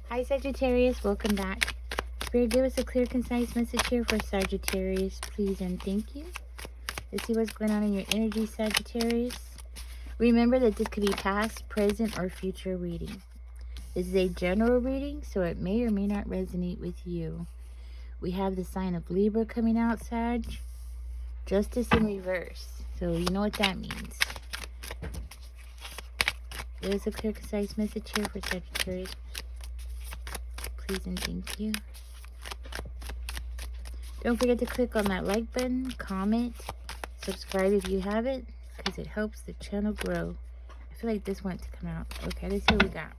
Hi Sagittarius, welcome back. Spirit, give us a clear, concise message here for Sagittarius, please and thank you. Let's see what's going on in your energy, Sagittarius. Remember that this could be past, present, or future reading. This is a general reading, so it may or may not resonate with you. We have the sign of Libra coming out, Sag. Justice in reverse. So you know what that means. Give us a clear, concise message here for Sagittarius, please and thank you. Don't forget to click on that like button, comment, subscribe if you haven't, because it helps the channel grow. I feel like this wants to come out. Okay, let's see what we got.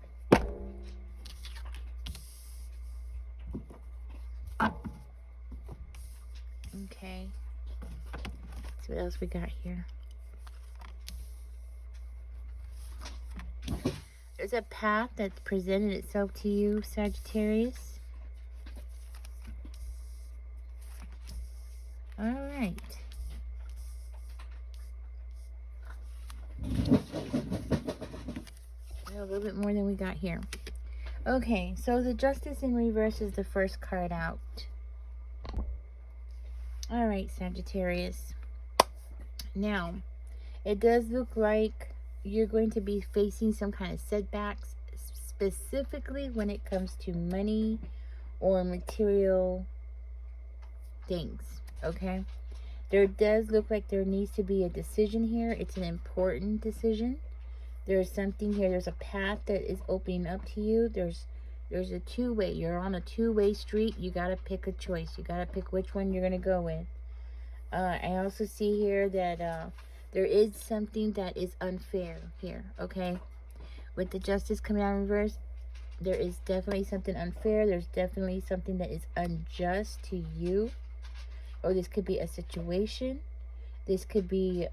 Okay. Let's see what else we got here. There's a path that's presented itself to you, Sagittarius. All right. A little bit more than we got here. Okay, so the Justice in reverse is the first card out. All right, Sagittarius. Now, it does look like you're going to be facing some kind of setbacks, specifically when it comes to money or material things, okay? There does look like there needs to be a decision here. It's an important decision. There's something here. There's a path that is opening up to you. There's a two-way. You're on a two-way street. You got to pick a choice. You got to pick which one you're going to go with. I also see here that there is something that is unfair here, okay? With the Justice coming out in reverse, there is definitely something unfair. There's definitely something that is unjust to you. Or this could be a situation. This could be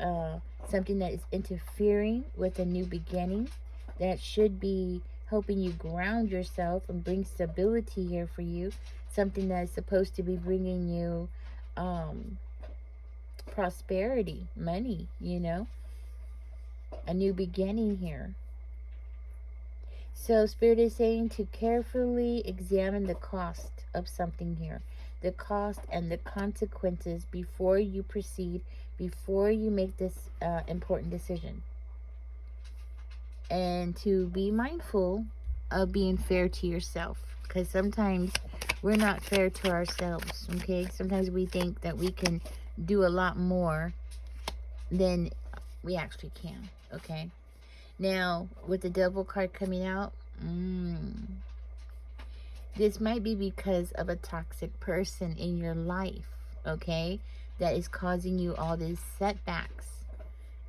something that is interfering with a new beginning. That should be helping you ground yourself and bring stability here for you. Something that is supposed to be bringing you prosperity, money, you know, a new beginning here. So Spirit is saying to carefully examine the cost of something here, the cost and the consequences before you proceed, before you make this important decision, and to be mindful of being fair to yourself, because sometimes we're not fair to ourselves, okay? Sometimes we think that we can do a lot more than we actually can, okay? Now, with the Devil card coming out, this might be because of a toxic person in your life, okay? That is causing you all these setbacks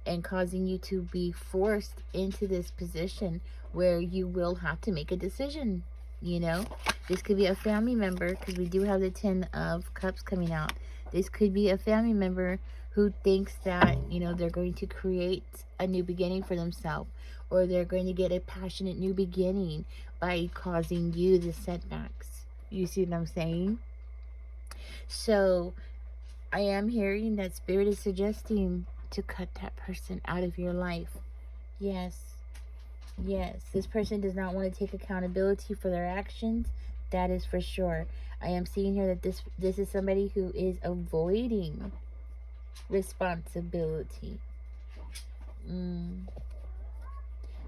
and causing you to be forced into this position where you will have to make a decision, you know? This could be a family member, because we do have the 10 of Cups coming out. This could be a family member who thinks that, you know, they're going to create a new beginning for themselves, or they're going to get a passionate new beginning by causing you the setbacks. You see what I'm saying? So I am hearing that Spirit is suggesting to cut that person out of your life. Yes. Yes. This person does not want to take accountability for their actions. That is for sure. I am seeing here that this is somebody who is avoiding responsibility.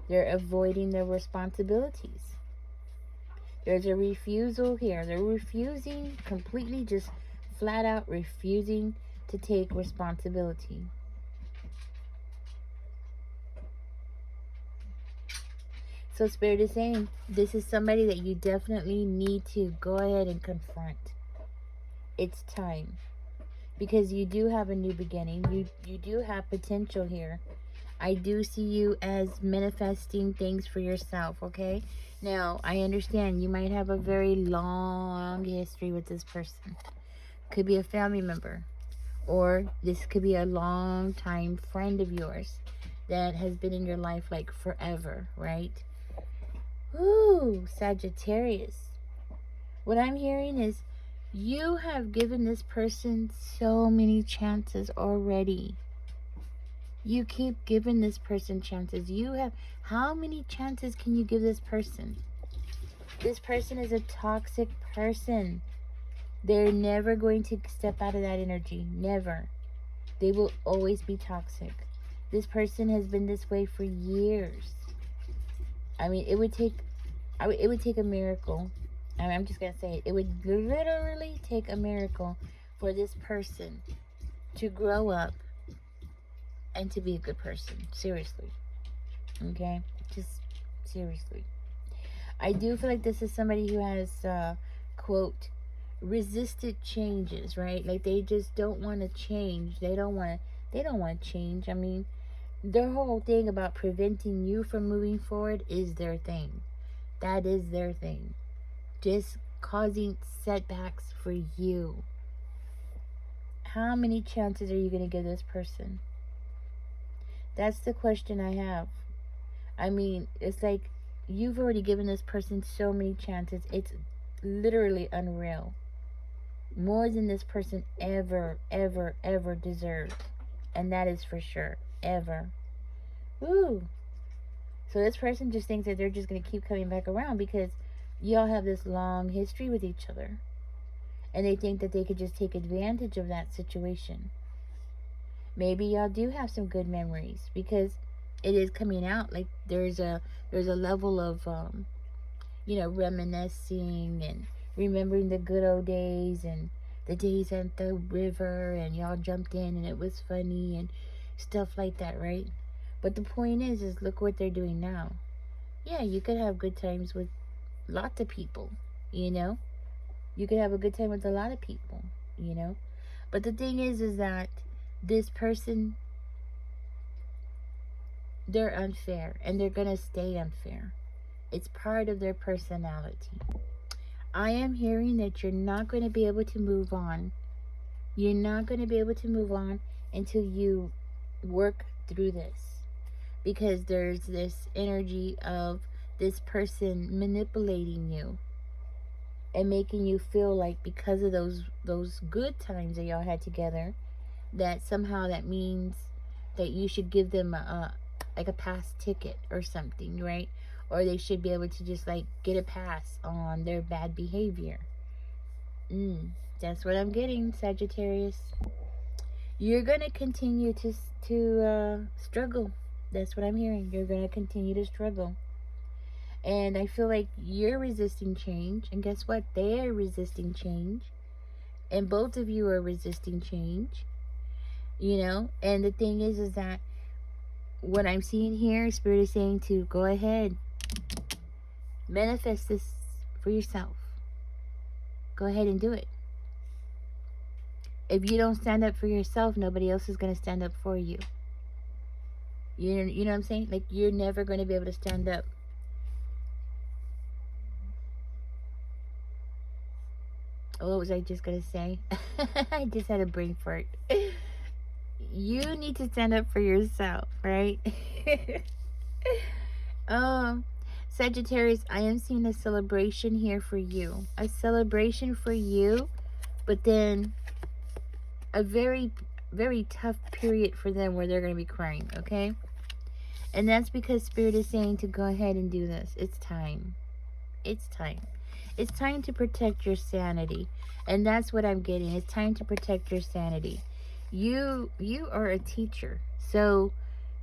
They're avoiding their responsibilities. There's a refusal here. They're refusing completely, just flat out refusing to take responsibility. So Spirit is saying this is somebody that you definitely need to go ahead and confront. It's time. Because you do have a new beginning. You do have potential here. I do see you as manifesting things for yourself, okay? Now, I understand you might have a very long history with this person. Could be a family member. Or this could be a long time friend of yours that has been in your life like forever, right? Ooh, Sagittarius. What I'm hearing is you have given this person so many chances already. You keep giving this person chances. You have, how many chances can you give this person? This person is a toxic person. They're never going to step out of that energy. Never. They will always be toxic. This person has been this way for years. I mean, it would take a miracle. I mean, I'm just going to say it. It would literally take a miracle for this person to grow up and to be a good person. Seriously. Okay? Just seriously. I do feel like this is somebody who has, quote, resisted changes, right? Like they just don't want to change. They don't want to change. I mean, their whole thing about preventing you from moving forward is their thing. That is their thing. Just causing setbacks for you. How many chances are you going to give this person? That's the question I have. I mean, it's like you've already given this person so many chances. It's literally unreal. More than this person ever deserved. And that is for sure. Ever. Ooh. So this person just thinks that they're just going to keep coming back around because y'all have this long history with each other. And they think that they could just take advantage of that situation. Maybe y'all do have some good memories because it is coming out. Like there's a level of, reminiscing and remembering the good old days and the days at the river and y'all jumped in and it was funny and stuff like that, right? But the point is look what they're doing now. Yeah, you could have good times with lots of people, You could have a good time with a lot of people, But the thing is that this person, they're unfair and they're going to stay unfair. It's part of their personality. I am hearing that you're not going to be able to move on. You're not going to be able to move on until you work through this. Because there's this energy of this person manipulating you and making you feel like because of those good times that y'all had together, that somehow that means that you should give them a pass ticket or something, right? Or they should be able to just like get a pass on their bad behavior. That's what I'm getting, Sagittarius. You're going to continue to struggle. That's what I'm hearing. You're going to continue to struggle. And I feel like you're resisting change. And guess what? They're resisting change. And both of you are resisting change. And the thing is that what I'm seeing here, Spirit is saying to go ahead. Manifest this for yourself. Go ahead and do it. If you don't stand up for yourself, nobody else is going to stand up for you. You know what I'm saying? Like, you're never going to be able to stand up. What was I just going to say? I just had a brain fart. You need to stand up for yourself, right? Sagittarius, I am seeing a celebration here for you. A celebration for you, but then a very, very tough period for them where they're going to be crying, okay? And that's because Spirit is saying to go ahead and do this. It's time. It's time. It's time to protect your sanity. And that's what I'm getting. It's time to protect your sanity. You are a teacher. So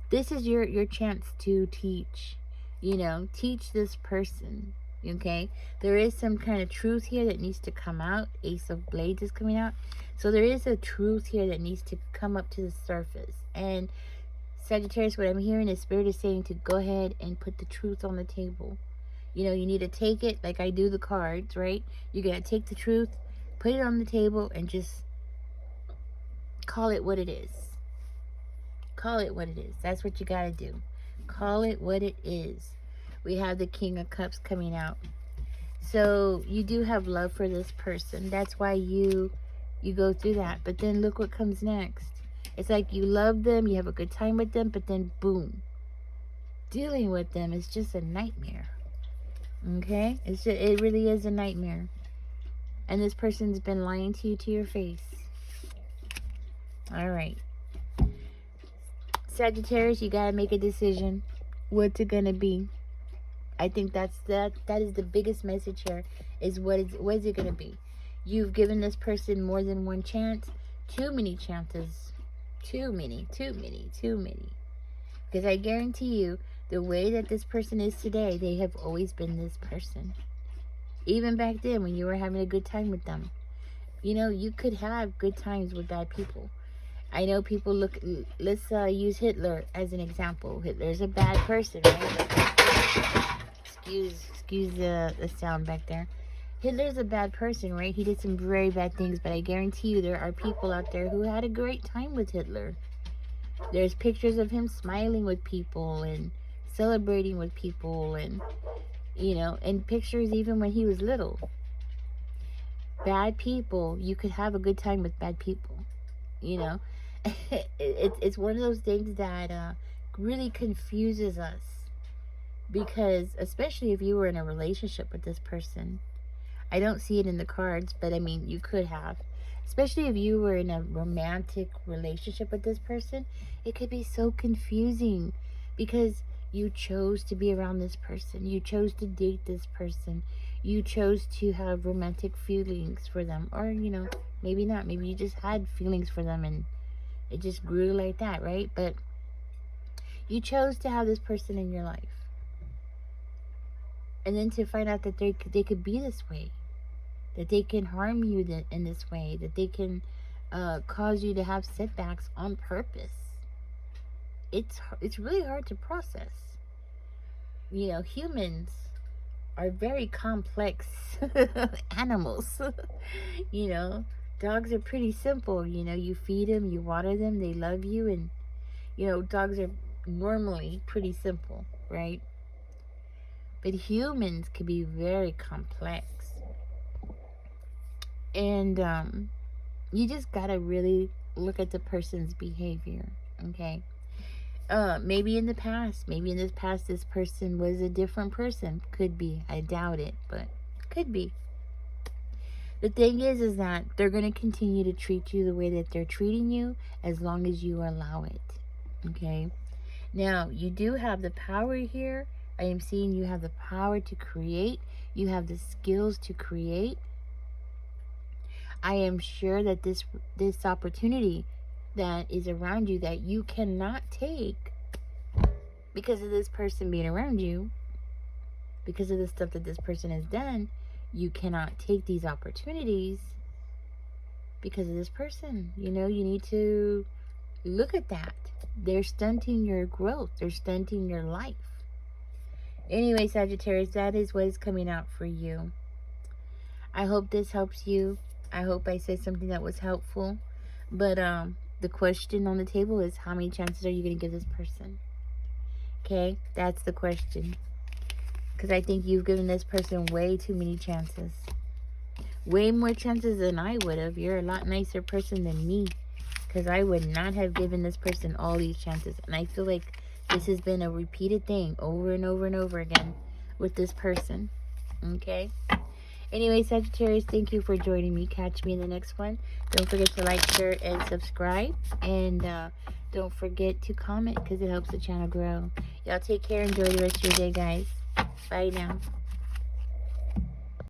this is your chance to teach. Teach this person. Okay? There is some kind of truth here that needs to come out. Ace of Blades is coming out. So there is a truth here that needs to come up to the surface. And Sagittarius, what I'm hearing is Spirit is saying to go ahead and put the truth on the table. You need to take it like I do the cards, right? You got to take the truth, put it on the table, and just call it what it is. Call it what it is. That's what you got to do. Call it what it is. We have the King of Cups coming out. So you do have love for this person. That's why you go through that. But then look what comes next. It's like you love them, you have a good time with them, but then boom. Dealing with them is just a nightmare. Okay? It really is a nightmare. And this person's been lying to you to your face. Alright. Sagittarius, you gotta make a decision. What's it gonna be? I think that is the biggest message here, is what is it going to be? You've given this person more than one chance. Too many chances. Too many. Because I guarantee you, the way that this person is today, they have always been this person. Even back then, when you were having a good time with them. You know, you could have good times with bad people. I know people look, let's use Hitler as an example. Hitler's a bad person, right? Excuse the sound back there. Hitler's a bad person, right? He did some very bad things, but I guarantee you there are people out there who had a great time with Hitler. There's pictures of him smiling with people and celebrating with people, and, you know, and pictures even when he was little. Bad people, you could have a good time with bad people, you know. It's one of those things that really confuses us, because especially if you were in a relationship with this person, I don't see it in the cards, but I mean, you could have, especially if you were in a romantic relationship with this person, it could be so confusing, because you chose to be around this person, you chose to date this person, you chose to have romantic feelings for them, or, you know, maybe not, maybe you just had feelings for them and it just grew like that, right? But you chose to have this person in your life, and then to find out that they could be this way, that they can harm you in this way, that they can cause you to have setbacks on purpose. It's really hard to process. You know, humans are very complex animals. You know, dogs are pretty simple. You know, you feed them, you water them, they love you, and, you know, dogs are normally pretty simple, right? But humans can be very complex. And you just gotta really look at the person's behavior, okay? Maybe in this past, this person was a different person. Could be. I doubt it, but could be. The thing is that they're going to continue to treat you the way that they're treating you as long as you allow it, okay? Now, you do have the power here. I am seeing you have the power to create. You have the skills to create. I am sure that this opportunity that is around you that you cannot take because of this person being around you, because of the stuff that this person has done, you cannot take these opportunities because of this person. You know, you need to look at that. They're stunting your growth. They're stunting your life. Anyway, Sagittarius, that is what is coming out for you. I hope this helps you. I hope I said something that was helpful. But the question on the table is, how many chances are you going to give this person? Okay, that's the question. Because I think you've given this person way too many chances. Way more chances than I would have. You're a lot nicer person than me. Because I would not have given this person all these chances. And I feel like this has been a repeated thing over and over and over again with this person. Okay? Anyway, Sagittarius, thank you for joining me. Catch me in the next one. Don't forget to like, share, and subscribe. And don't forget to comment because it helps the channel grow. Y'all take care. Enjoy the rest of your day, guys. Bye now.